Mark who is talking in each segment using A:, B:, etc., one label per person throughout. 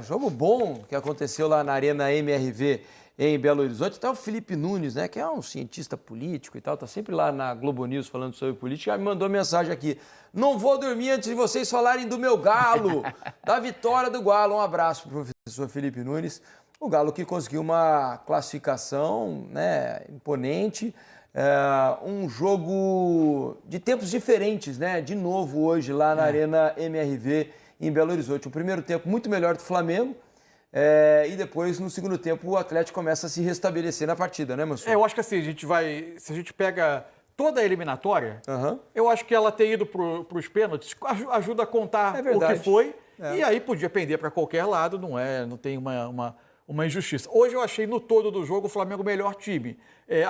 A: Jogo bom que aconteceu lá na Arena MRV em Belo Horizonte. Até o Felipe Nunes, né, que é um cientista político e tal, tá sempre lá na Globo News falando sobre política, já me mandou mensagem aqui. Não vou dormir antes de vocês falarem do meu Galo, da vitória do Galo. Um abraço pro professor Felipe Nunes. O Galo que conseguiu uma classificação, né, imponente. Um jogo de tempos diferentes, né? De novo hoje lá na Arena MRV em Belo Horizonte. O primeiro tempo muito melhor do Flamengo e depois no segundo tempo o Atlético começa a se restabelecer na partida, né, Mansur?
B: Eu acho que assim, se a gente pega toda a eliminatória, eu acho que ela ter ido para os pênaltis ajuda a contar o que foi e aí podia pender para qualquer lado, não tem uma injustiça. Hoje eu achei no todo do jogo o Flamengo o melhor time.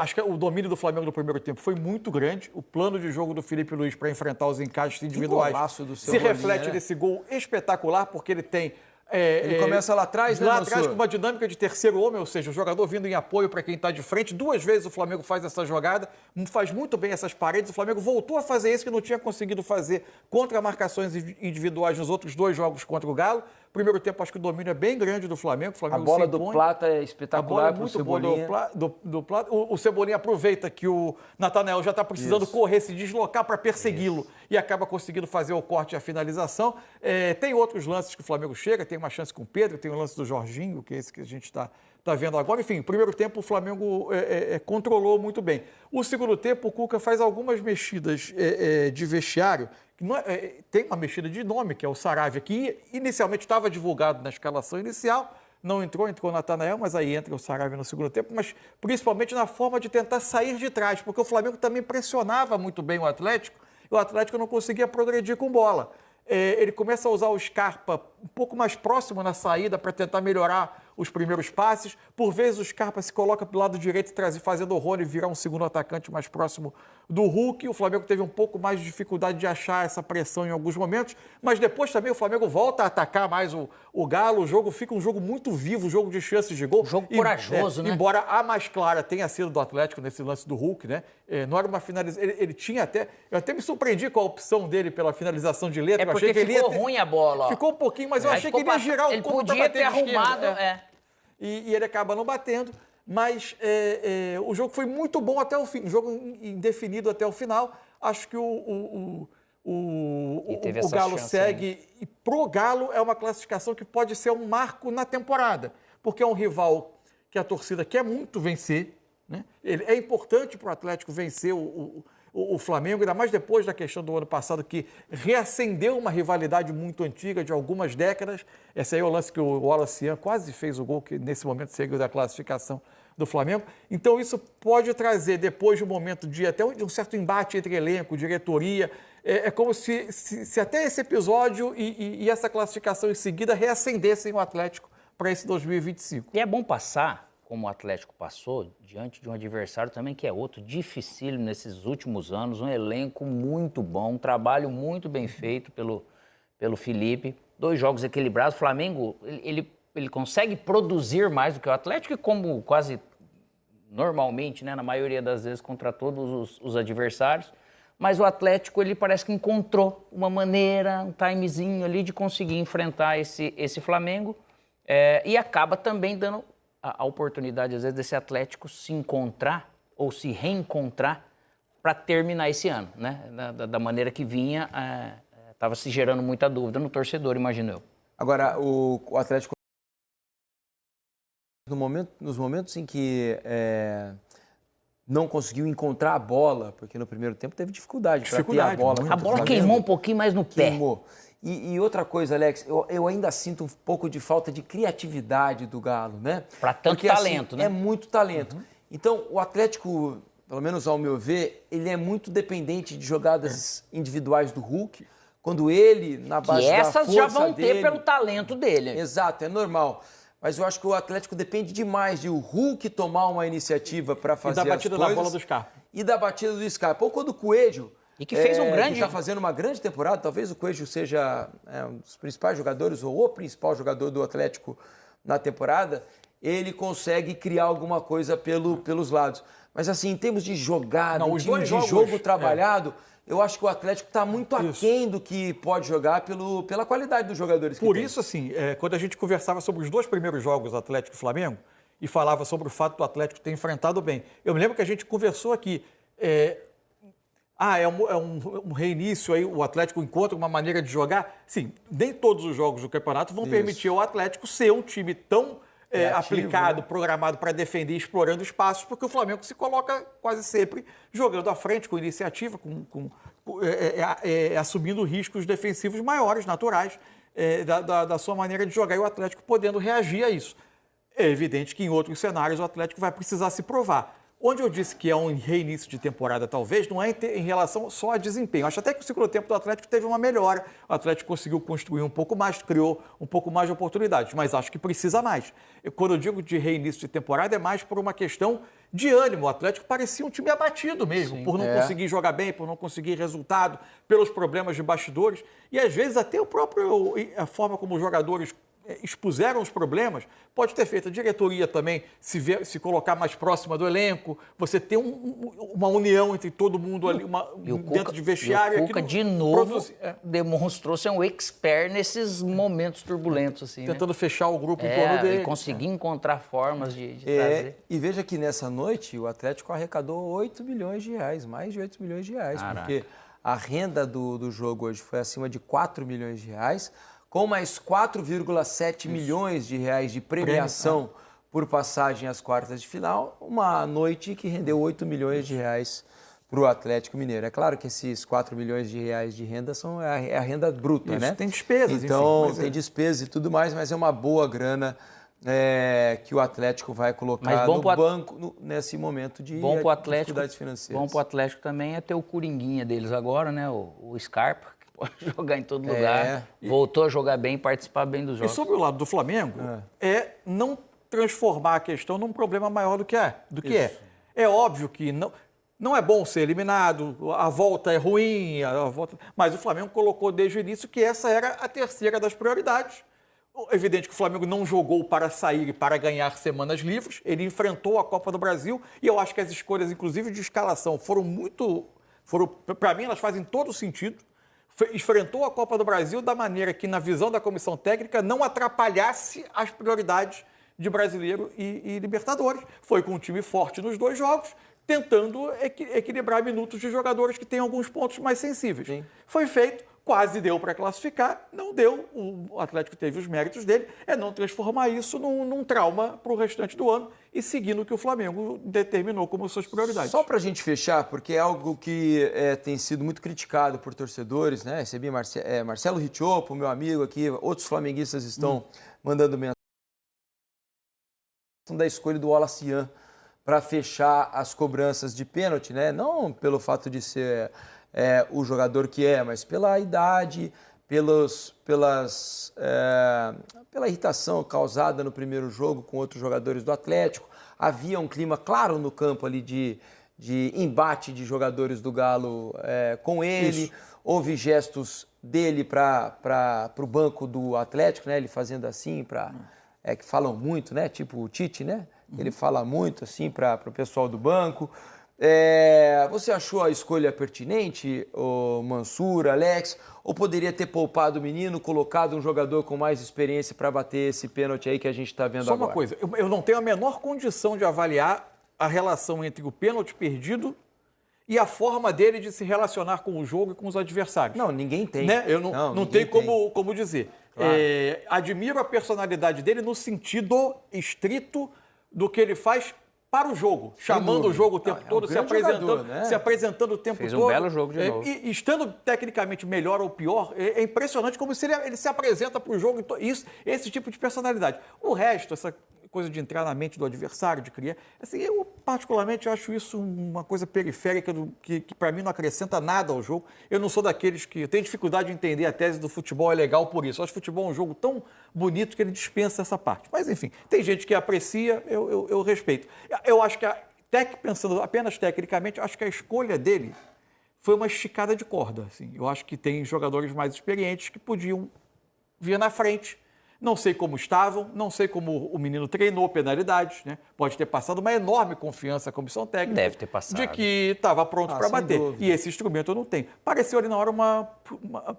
B: Acho que o domínio do Flamengo no primeiro tempo foi muito grande. O plano de jogo do Felipe Luiz para enfrentar os encaixes individuais se reflete nesse gol espetacular, porque ele tem...
A: ele começa lá atrás, né,
B: lá
A: Mansur?
B: atrás com uma dinâmica de terceiro homem, ou seja, o jogador vindo em apoio para quem está de frente. 2 vezes o Flamengo faz essa jogada, faz muito bem essas paredes. O Flamengo voltou a fazer isso que não tinha conseguido fazer contra marcações individuais nos outros 2 jogos contra o Galo. Primeiro tempo, acho que o domínio é bem grande do Flamengo. O Flamengo
A: a bola do Plata é espetacular para o Cebolinha.
B: Do Plata. O Cebolinha aproveita que o Natanael já está precisando correr, se deslocar para persegui-lo e acaba conseguindo fazer o corte e a finalização. Tem outros lances que o Flamengo chega, tem uma chance com o Pedro, tem o lance do Jorginho, que é esse que a gente está vendo agora. Enfim, primeiro tempo o Flamengo controlou muito bem. O segundo tempo o Cuca faz algumas mexidas de vestiário. Tem uma mexida de nome, que é o Saravia, que inicialmente estava divulgado na escalação inicial, não entrou o Natanael, mas aí entra o Saravia no segundo tempo, mas principalmente na forma de tentar sair de trás, porque o Flamengo também pressionava muito bem o Atlético, e o Atlético não conseguia progredir com bola. Ele começa a usar o Scarpa um pouco mais próximo na saída para tentar melhorar os primeiros passes. Por vezes o Scarpa se coloca para o lado direito, fazendo o Rony virar um segundo atacante mais próximo do Hulk. O Flamengo teve um pouco mais de dificuldade de achar essa pressão em alguns momentos, mas depois também o Flamengo volta a atacar mais o Galo. O jogo fica um jogo muito vivo, um jogo de chances de gol.
C: Um jogo corajoso, né?
B: Embora a mais clara tenha sido do Atlético nesse lance do Hulk, né? Não era uma finalização. Ele tinha até... Eu até me surpreendi com a opção dele pela finalização de letra.
C: Porque ficou ruim a bola. Ó.
B: Ficou um pouquinho, mas eu achei que ele ia girar o corpo para bater.
C: Ele podia ter arrumado,
B: E ele acaba não batendo, mas o jogo foi muito bom até o fim, um jogo indefinido até o final. Acho que o Galo segue, e pro Galo é uma classificação que pode ser um marco na temporada, porque é um rival que a torcida quer muito vencer, né? É importante para o Atlético vencer o Flamengo, ainda mais depois da questão do ano passado, que reacendeu uma rivalidade muito antiga, de algumas décadas. Esse aí é o lance que o Wallace quase fez o gol, que nesse momento seguiu da classificação do Flamengo. Então isso pode trazer, depois de um momento de até um certo embate entre elenco, diretoria, como se até esse episódio e essa classificação em seguida reacendessem o Atlético para esse 2025.
C: E é bom passar, como o Atlético passou, diante de um adversário também que é outro, dificílimo nesses últimos anos, um elenco muito bom, um trabalho muito bem feito pelo Felipe, 2 jogos equilibrados. O Flamengo, ele consegue produzir mais do que o Atlético, e como quase normalmente, né, na maioria das vezes, contra todos os adversários, mas o Atlético, ele parece que encontrou uma maneira, um timezinho ali de conseguir enfrentar esse Flamengo, e acaba também dando a oportunidade, às vezes, desse Atlético se encontrar ou se reencontrar para terminar esse ano, né? Da maneira que vinha, estava se gerando muita dúvida no torcedor, imagino eu.
A: Agora, o Atlético, nos momentos em que não conseguiu encontrar a bola, porque no primeiro tempo teve dificuldade para ter a bola.
C: A bola queimou um pouquinho mais no pé.
A: Queimou. E outra coisa, Alex, eu ainda sinto um pouco de falta de criatividade do Galo, né?
C: Para tanto
A: porque,
C: talento,
A: assim,
C: né?
A: É muito talento. Então, o Atlético, pelo menos ao meu ver, ele é muito dependente de jogadas individuais do Hulk, quando ele, na base da força dele...
C: essas já vão ter pelo talento dele.
A: Exato, é normal. Mas eu acho que o Atlético depende demais de o Hulk tomar uma iniciativa para fazer as coisas.
B: E da batida da bola do Scarpa.
A: E da batida do Scarpa. Ou quando o Coelho...
C: E que fez um grande...
A: Que está fazendo uma grande temporada. Talvez o Coelho seja um dos principais jogadores, ou o principal jogador do Atlético na temporada. Ele consegue criar alguma coisa pelos lados. Mas assim, em termos de jogada, de jogo trabalhado, eu acho que o Atlético está muito aquém do que pode jogar pela qualidade dos jogadores que tem.
B: Por isso, assim, quando a gente conversava sobre os 2 primeiros jogos, Atlético e Flamengo, e falava sobre o fato do Atlético ter enfrentado bem, eu me lembro que a gente conversou aqui, um reinício aí, o Atlético encontra uma maneira de jogar. Sim, nem todos os jogos do campeonato vão permitir ao Atlético ser um time tão aplicado, programado para defender, explorando espaços, porque o Flamengo se coloca quase sempre jogando à frente, com iniciativa, assumindo riscos defensivos maiores, naturais, da sua maneira de jogar, e o Atlético podendo reagir a isso. É evidente que em outros cenários o Atlético vai precisar se provar. Onde eu disse que é um reinício de temporada, talvez, não é em relação só a desempenho. Acho até que o segundo tempo do Atlético teve uma melhora. O Atlético conseguiu construir um pouco mais, criou um pouco mais de oportunidades, mas acho que precisa mais. Quando eu digo de reinício de temporada, é mais por uma questão de ânimo. O Atlético parecia um time abatido mesmo, por não conseguir jogar bem, por não conseguir resultado, pelos problemas de bastidores. E às vezes até a forma como os jogadores expuseram os problemas, pode ter feito a diretoria também se colocar mais próxima do elenco, você ter uma união entre todo mundo ali, dentro de vestiário.
C: E o Cuca, de novo, demonstrou ser um expert nesses momentos turbulentos. Assim,
B: tentando fechar o grupo em torno dele.
C: E conseguir encontrar formas de trazer.
A: E veja que nessa noite o Atlético arrecadou 8 milhões de reais, mais de 8 milhões de reais, porque a renda do jogo hoje foi acima de 4 milhões de reais, com mais 4,7 milhões de reais de premiação por passagem às quartas de final, uma noite que rendeu 8 milhões de reais para o Atlético Mineiro. É claro que esses 4 milhões de reais de renda é a renda bruta, né?
B: Tem despesas,
A: então,
B: enfim,
A: tem despesas e tudo mais, mas é uma boa grana que o Atlético vai colocar no banco nesse momento de dificuldades financeiras.
C: Bom para o Atlético também é ter o coringuinha deles agora, né? O Scarpa. Pode jogar em todo lugar, voltou a jogar bem, participar bem dos jogos.
B: E sobre o lado do Flamengo, não transformar a questão num problema maior do que é. É óbvio que não é bom ser eliminado, a volta é ruim, mas o Flamengo colocou desde o início que essa era a terceira das prioridades. É evidente que o Flamengo não jogou para sair e para ganhar semanas livres, ele enfrentou a Copa do Brasil e eu acho que as escolhas, inclusive de escalação, para mim, elas fazem todo sentido. Enfrentou a Copa do Brasil da maneira que, na visão da comissão técnica, não atrapalhasse as prioridades de Brasileiro e Libertadores. Foi com um time forte nos 2 jogos, tentando equilibrar minutos de jogadores que têm alguns pontos mais sensíveis. Sim. Foi feito, quase deu para classificar, não deu, o Atlético teve os méritos dele, não transformar isso num trauma para o restante do ano e seguindo o que o Flamengo determinou como suas prioridades.
A: Só para a gente fechar, porque é algo que tem sido muito criticado por torcedores, né? Recebi Marcelo Ricciopo, meu amigo aqui, outros flamenguistas estão mandando mensagem da escolha do Wallace para fechar as cobranças de pênalti, né? Não pelo fato de ser o jogador que mas pela idade, pela irritação causada no primeiro jogo com outros jogadores do Atlético. Havia um clima claro no campo ali de embate de jogadores do Galo com ele. Isso. Houve gestos dele para o banco do Atlético, né? Ele fazendo assim, que falam muito, né? Tipo o Tite, né? Ele fala muito assim para o pessoal do banco. Você achou a escolha pertinente, o Mansur, Alex, ou poderia ter poupado o menino, colocado um jogador com mais experiência para bater esse pênalti aí que a gente está vendo agora?
B: Só uma coisa, eu não tenho a menor condição de avaliar a relação entre o pênalti perdido e a forma dele de se relacionar com o jogo e com os adversários.
A: Não, ninguém tem.
B: Né? Eu não tenho como dizer. Claro. Admiro a personalidade dele no sentido estrito do que ele faz para o jogo, chamando o jogo o tempo todo, se apresentando o tempo todo.
C: Fez um belo jogo de novo.
B: E estando tecnicamente melhor ou pior, é impressionante como ele se apresenta para o jogo. Esse tipo de personalidade. O resto, essa coisa de entrar na mente do adversário, de criar... Assim, eu particularmente acho isso uma coisa periférica que para mim não acrescenta nada ao jogo. Eu não sou daqueles que... Eu tenho dificuldade de entender a tese do futebol é legal por isso. Eu acho que o futebol é um jogo tão bonito que ele dispensa essa parte. Mas, enfim, tem gente que aprecia, eu respeito. Eu acho que, pensando apenas tecnicamente, eu acho que a escolha dele foi uma esticada de corda. Assim. Eu acho que tem jogadores mais experientes que podiam vir na frente. Não sei como estavam, não sei como o menino treinou penalidades, né? Pode ter passado uma enorme confiança à comissão técnica.
C: Deve ter passado.
B: De que estava pronto para bater.
A: dúvida.
B: E esse instrumento eu não tenho. Pareceu ali na hora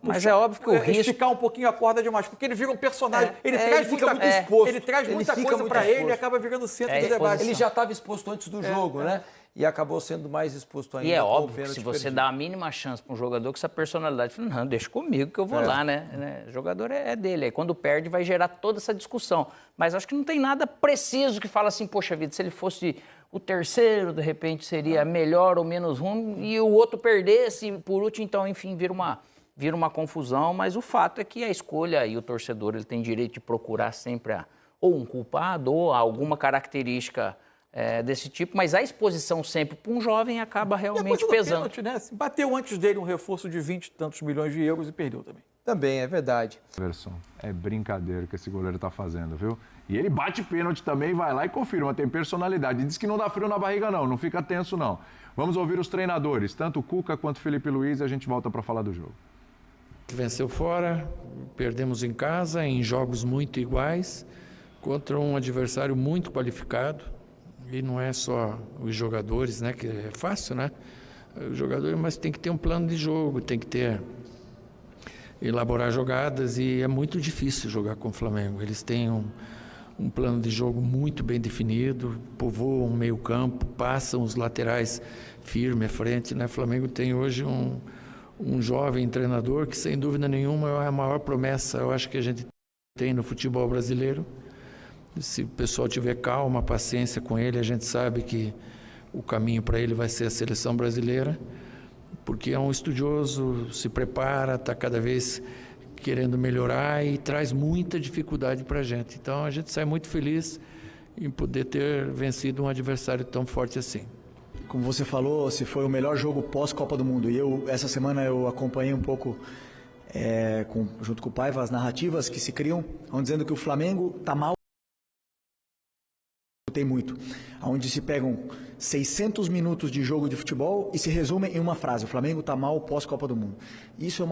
C: Mas é óbvio que o risco...
B: esticar um pouquinho a corda demais, porque ele vira um personagem. Ele
A: ele
B: traz
A: fica
B: muita,
A: muito exposto.
B: ele traz
A: Ele
B: muita
A: fica
B: coisa
A: muito
B: para ele e
A: exposto.
B: acaba virando centro
C: É
B: do debate.
A: Ele já estava exposto antes do jogo, né? E acabou sendo mais exposto ainda.
C: E é
A: com o
C: óbvio que
A: pênalti
C: se você
A: perdido.
C: dá a mínima chance para um jogador com essa personalidade, fala, não, deixa comigo que eu vou lá, né? O jogador é dele. Aí quando perde vai gerar toda essa discussão. Mas acho que não tem nada preciso que fala assim, poxa vida, se ele fosse o terceiro, de repente seria melhor ou menos ruim, e o outro perdesse, por último, então, enfim, vira uma confusão. Mas o fato é que a escolha e o torcedor ele tem direito de procurar sempre ou um culpado ou alguma característica desse tipo, mas a exposição sempre para um jovem acaba realmente pesando.
B: Pênalti, né? Bateu antes dele um reforço de 20 e tantos milhões de euros e perdeu também.
A: Também, é verdade.
D: Everson, é brincadeira que esse goleiro tá fazendo, viu? E ele bate pênalti também, vai lá e confirma, tem personalidade. Diz que não dá frio na barriga não fica tenso não. Vamos ouvir os treinadores, tanto o Cuca quanto o Felipe Luiz, e a gente volta para falar do jogo.
E: Venceu fora, perdemos em casa, em jogos muito iguais, contra um adversário muito qualificado. E não é só os jogadores, né? Que é fácil, né? Os jogadores, mas tem que ter um plano de jogo, tem que elaborar jogadas e é muito difícil jogar com o Flamengo. Eles têm um plano de jogo muito bem definido, povoam o meio-campo, passam os laterais firme à frente, né? O Flamengo tem hoje um jovem treinador que, sem dúvida nenhuma, é a maior promessa, eu acho que a gente tem no futebol brasileiro. Se o pessoal tiver calma, paciência com ele, a gente sabe que o caminho para ele vai ser a seleção brasileira, porque é um estudioso, se prepara, está cada vez querendo melhorar e traz muita dificuldade para a gente. Então a gente sai muito feliz em poder ter vencido um adversário tão forte assim.
F: Como você falou, se foi o melhor jogo pós-Copa do Mundo. E essa semana eu acompanhei um pouco, junto com o Paiva, as narrativas que se criam, dizendo que o Flamengo está mal. Tem muito, onde se pegam 600 minutos de jogo de futebol e se resumem em uma frase: o Flamengo está mal pós-Copa do Mundo. Isso é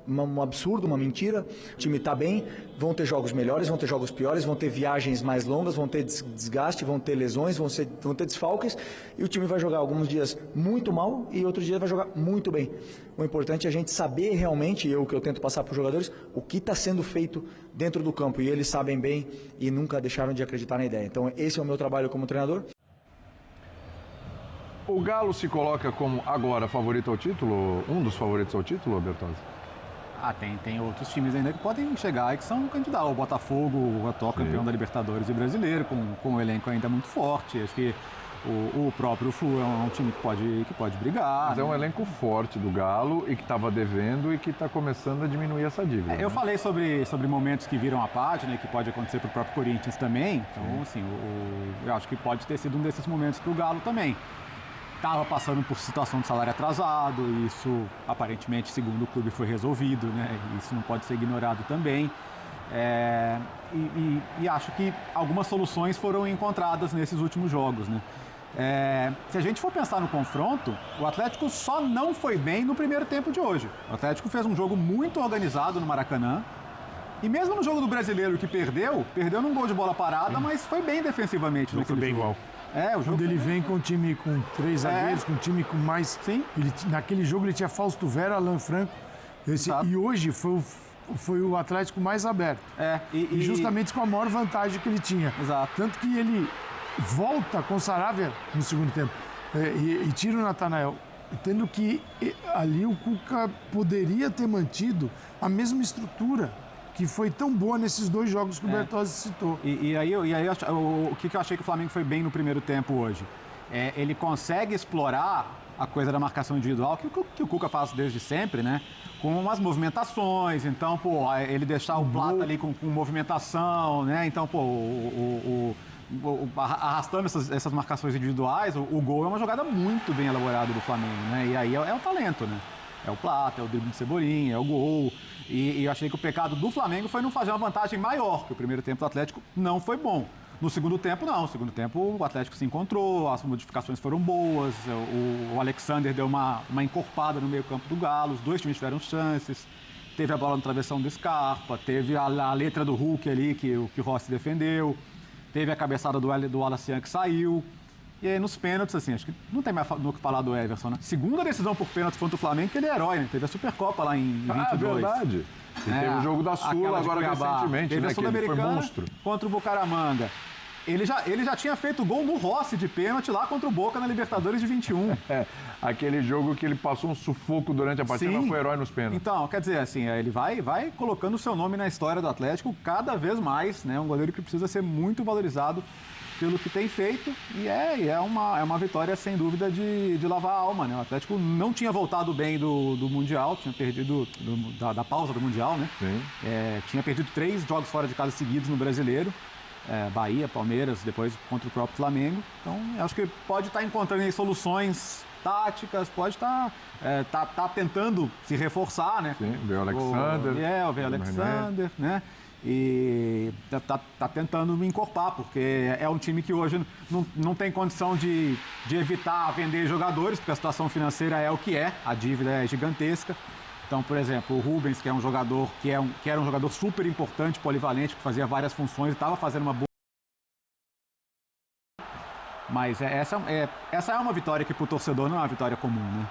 F: um absurdo, uma mentira. O time está bem, vão ter jogos melhores, vão ter jogos piores, vão ter viagens mais longas, vão ter desgaste, vão ter lesões, vão ter desfalques, e o time vai jogar alguns dias muito mal e outros dias vai jogar muito bem. O importante é a gente saber realmente, o que eu tento passar para os jogadores, o que está sendo feito dentro do campo, e eles sabem bem e nunca deixaram de acreditar na ideia. Então esse é o meu trabalho como treinador.
D: O Galo se coloca como agora favorito ao título, um dos favoritos ao título, Bertozzi?
G: Tem outros times ainda que podem chegar e que são candidatos. O Botafogo, o atual campeão da Libertadores e brasileiro, com um elenco ainda muito forte. Acho que o próprio Flu é um time que pode brigar.
D: Mas é um elenco forte do Galo e que estava devendo e que está começando a diminuir essa dívida.
G: Eu falei sobre momentos que viram a página e que pode acontecer para o próprio Corinthians também. Então, assim, eu acho que pode ter sido um desses momentos para o Galo também. Estava passando por situação de salário atrasado, e isso aparentemente, segundo o clube, foi resolvido, né? Isso não pode ser ignorado também. E acho que algumas soluções foram encontradas nesses últimos jogos, né? Se a gente for pensar no confronto, o Atlético só não foi bem no primeiro tempo de hoje. O Atlético fez um jogo muito organizado no Maracanã. E mesmo no jogo do Brasileiro, que perdeu num gol de bola parada, mas foi bem defensivamente.
H: Foi bem igual.
G: O jogo
H: Quando ele vem com um time com 3 zagueiros, com um time com mais...
G: Sim.
H: Naquele jogo ele tinha Fausto Vera, Alan Franco. E hoje foi o Atlético mais aberto. E justamente com a maior vantagem que ele tinha.
G: Exato.
H: Tanto que ele volta com o Saravia no segundo tempo e tira o Natanael. Tendo que ali o Cuca poderia ter mantido a mesma estrutura que foi tão boa nesses 2 jogos que o Bertozzi citou.
G: E aí o que eu achei que o Flamengo foi bem no primeiro tempo hoje? Ele consegue explorar a coisa da marcação individual, que o Cuca faz desde sempre, né? Com as movimentações, então, ele deixar o Plata ali com movimentação, né? Então, arrastando essas marcações individuais, o gol é uma jogada muito bem elaborada do Flamengo, né? E aí é o talento, né? É o Plata, é o drible de Cebolinha, é o gol. E eu achei que o pecado do Flamengo foi não fazer uma vantagem maior, que o primeiro tempo do Atlético não foi bom. No segundo tempo, não. No segundo tempo, o Atlético se encontrou, as modificações foram boas, o Alexander deu uma encorpada no meio-campo do Galo, os 2 times tiveram chances. teve a bola no travessão do Scarpa, teve a letra do Hulk ali que o Rossi defendeu, teve a cabeçada do Wallace que saiu. E aí, nos pênaltis, assim, acho que não tem mais no que falar do Everson, né? Segunda decisão por pênaltis contra o Flamengo, que ele é herói, né? Teve a Supercopa lá em 22.
D: Ah, verdade. E teve o jogo da Sula agora recentemente,
G: teve, né?
D: A Sul-Americana
G: contra o Bucaramanga. Ele já tinha feito gol no Rossi de pênalti lá contra o Boca na Libertadores de 21.
D: Aquele jogo que ele passou um sufoco durante a partida, mas foi herói nos pênaltis.
G: Então, quer dizer, assim, ele vai colocando o seu nome na história do Atlético cada vez mais, né? Um goleiro que precisa ser muito valorizado pelo que tem feito, e é uma vitória, sem dúvida, de lavar a alma, né? O Atlético não tinha voltado bem do Mundial, tinha perdido da pausa do Mundial, né?
D: Sim.
G: Tinha perdido 3 jogos fora de casa seguidos no Brasileiro, Bahia, Palmeiras, depois contra o próprio Flamengo. Então, eu acho que pode estar encontrando aí soluções táticas, pode estar tentando se reforçar, né?
D: Sim, veio o Alexander.
G: Veio o Alexander, né? E tá tentando me encorpar, porque é um time que hoje não tem condição de evitar vender jogadores, porque a situação financeira é o que é, a dívida é gigantesca. Então, por exemplo, o Rubens, que é um jogador que era um jogador super importante, polivalente, que fazia várias funções e estava fazendo uma boa. Mas essa é uma vitória que para o torcedor não é uma vitória comum, né?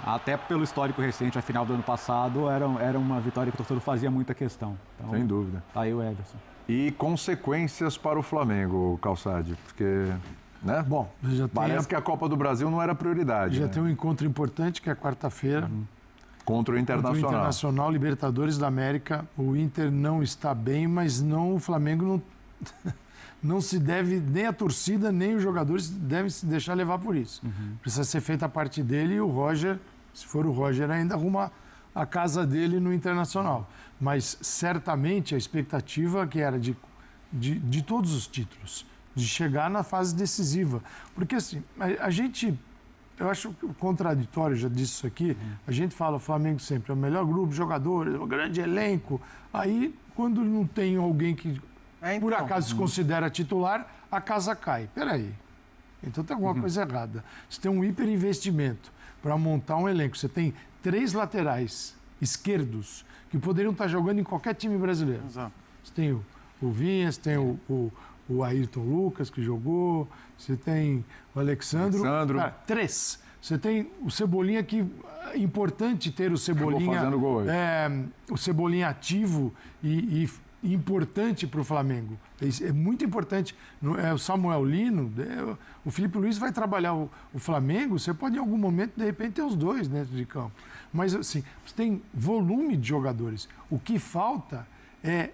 G: Até pelo histórico recente, a final do ano passado, era uma vitória que o torcedor fazia muita questão. Então,
D: sem dúvida.
G: Tá aí o Everson.
D: E consequências para o Flamengo, Calçade, porque, né?
H: Bom,
D: parece que a Copa do Brasil não era prioridade.
H: Já tem um encontro importante, que é quarta-feira.
D: Contra o Internacional.
H: Contra o Internacional, Libertadores da América. O Inter não está bem, mas o Flamengo não se deve, nem a torcida, nem os jogadores devem se deixar levar por isso. Precisa ser feita a parte dele e o Roger, se for o Roger, ainda arruma a casa dele no Internacional. Mas certamente a expectativa que era de todos os títulos, de chegar na fase decisiva. Porque assim, a gente, eu acho contraditório, já disse isso aqui, a gente fala o Flamengo sempre é o melhor grupo de jogadores, um grande elenco. Aí, quando não tem alguém que por acaso se considera titular, a casa cai. Peraí. Então tem alguma coisa errada. Você tem um hiperinvestimento para montar um elenco. Você tem 3 laterais esquerdos que poderiam estar jogando em qualquer time brasileiro. Exato. Você tem o Vinhas, tem o Ayrton Lucas, que jogou, você tem o Alexandro. Cara, 3. Você tem o Cebolinha, que é importante ter o Cebolinha.
D: Fazendo gol aí.
H: O Cebolinha ativo e importante para o Flamengo. É muito importante. O Samuel Lino, o Felipe Luiz vai trabalhar o Flamengo, você pode em algum momento, de repente, ter os dois dentro de campo. Mas, assim, você tem volume de jogadores. O que falta é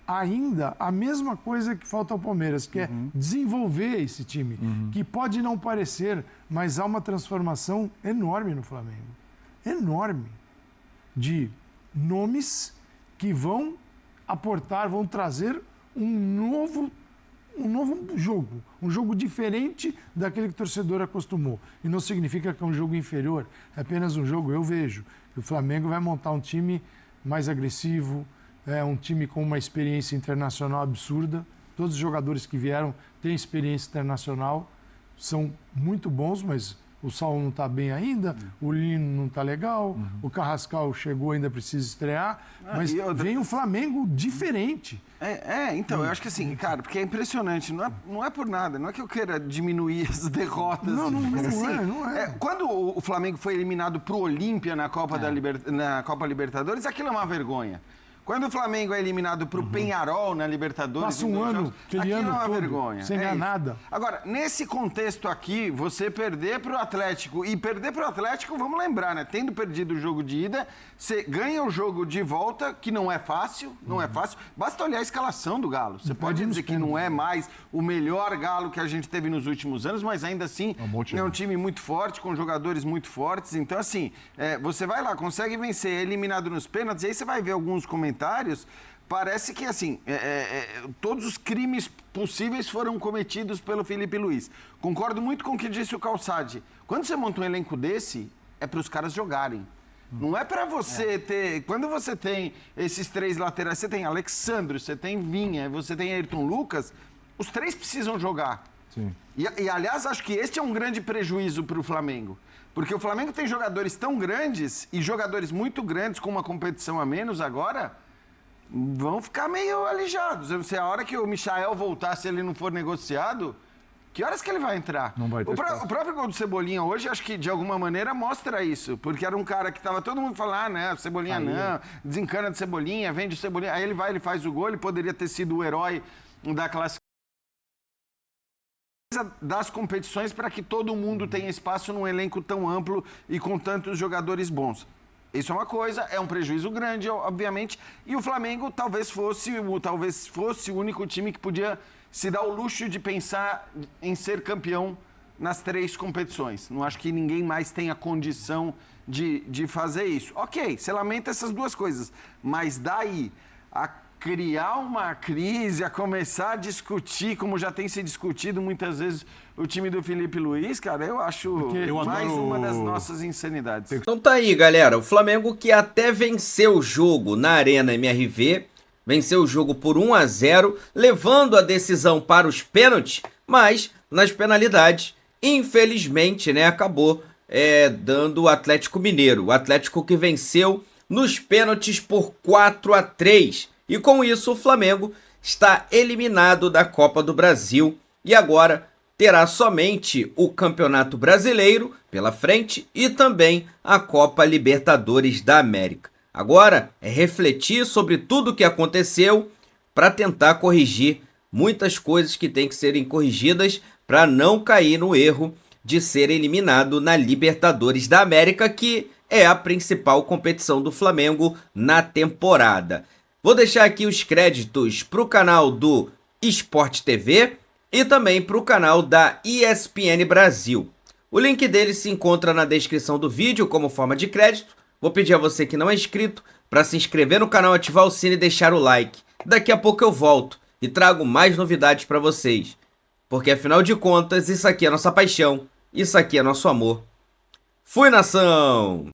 H: ainda a mesma coisa que falta ao Palmeiras, que é desenvolver esse time, que pode não parecer, mas há uma transformação enorme no Flamengo. Enorme. De nomes que vão aportar, vão trazer um novo jogo, um jogo diferente daquele que o torcedor acostumou. E não significa que é um jogo inferior, é apenas um jogo. Eu vejo que o Flamengo vai montar um time mais agressivo, um time com uma experiência internacional absurda. Todos os jogadores que vieram têm experiência internacional, são muito bons, mas o Saulo não está bem ainda, o Lino não está legal, o Carrascal chegou, ainda precisa estrear, mas vem um Flamengo diferente.
I: Então, eu acho que assim, cara, porque é impressionante, não é por nada, não é que eu queira diminuir as derrotas.
H: Não é.
I: Quando o Flamengo foi eliminado pro Olímpia na Copa Libertadores, aquilo é uma vergonha. Quando o Flamengo é eliminado pro Peñarol na Libertadores...
H: Passa um ano, aquele ano todo,
I: vergonha.
H: Sem ganhar nada.
I: Agora, nesse contexto aqui, você perder pro Atlético, e perder pro Atlético, vamos lembrar, né? Tendo perdido o jogo de ida, você ganha o jogo de volta, que não é fácil, Basta olhar a escalação do Galo. Você pode dizer que não é mais o melhor Galo que a gente teve nos últimos anos, mas ainda assim é um time muito forte, com jogadores muito fortes. Então, assim, você vai lá, consegue vencer, é eliminado nos pênaltis, aí você vai ver alguns comentários, parece que, assim, todos os crimes possíveis foram cometidos pelo Felipe Luiz. Concordo muito com o que disse o Calçade. Quando você monta um elenco desse, é para os caras jogarem. Não é para você ter... Quando você tem esses 3 laterais, você tem Alexandre, você tem Vinha, você tem Ayrton Lucas, os 3 precisam jogar.
D: Sim.
I: E, aliás, acho que este é um grande prejuízo para o Flamengo. Porque o Flamengo tem jogadores tão grandes e jogadores muito grandes com uma competição a menos agora vão ficar meio alijados. Eu não sei, a hora que o Michael voltar, se ele não for negociado, que horas que ele vai entrar?
D: Não vai ter
I: o próprio gol do Cebolinha hoje, acho que de alguma maneira mostra isso. Porque era um cara que tava todo mundo falando, né, Cebolinha não, desencana de Cebolinha, vende o Cebolinha. Aí ele vai, ele faz o gol, ele poderia ter sido o herói da classificação das competições para que todo mundo tenha espaço num elenco tão amplo e com tantos jogadores bons. Isso é uma coisa, é um prejuízo grande, obviamente, e o Flamengo talvez fosse o único time que podia se dar o luxo de pensar em ser campeão nas 3 competições. Não acho que ninguém mais tenha condição de fazer isso. Ok, você lamenta essas 2 coisas, mas daí a criar uma crise, a começar a discutir, como já tem se discutido muitas vezes o time do Felipe Luiz, cara, eu acho mais uma das nossas insanidades.
J: Então tá aí, galera, o Flamengo que até venceu o jogo na Arena MRV, venceu o jogo por 1-0, levando a decisão para os pênaltis, mas nas penalidades, infelizmente, né, acabou dando o Atlético Mineiro, o Atlético que venceu nos pênaltis por 4-3. E com isso o Flamengo está eliminado da Copa do Brasil e agora terá somente o Campeonato Brasileiro pela frente e também a Copa Libertadores da América. Agora é refletir sobre tudo o que aconteceu para tentar corrigir muitas coisas que têm que serem corrigidas para não cair no erro de ser eliminado na Libertadores da América, que é a principal competição do Flamengo na temporada. Vou deixar aqui os créditos para o canal do Sport TV e também para o canal da ESPN Brasil. O link deles se encontra na descrição do vídeo como forma de crédito. Vou pedir a você que não é inscrito para se inscrever no canal, ativar o sino e deixar o like. Daqui a pouco eu volto e trago mais novidades para vocês. Porque afinal de contas, isso aqui é nossa paixão, isso aqui é nosso amor. Fui, nação!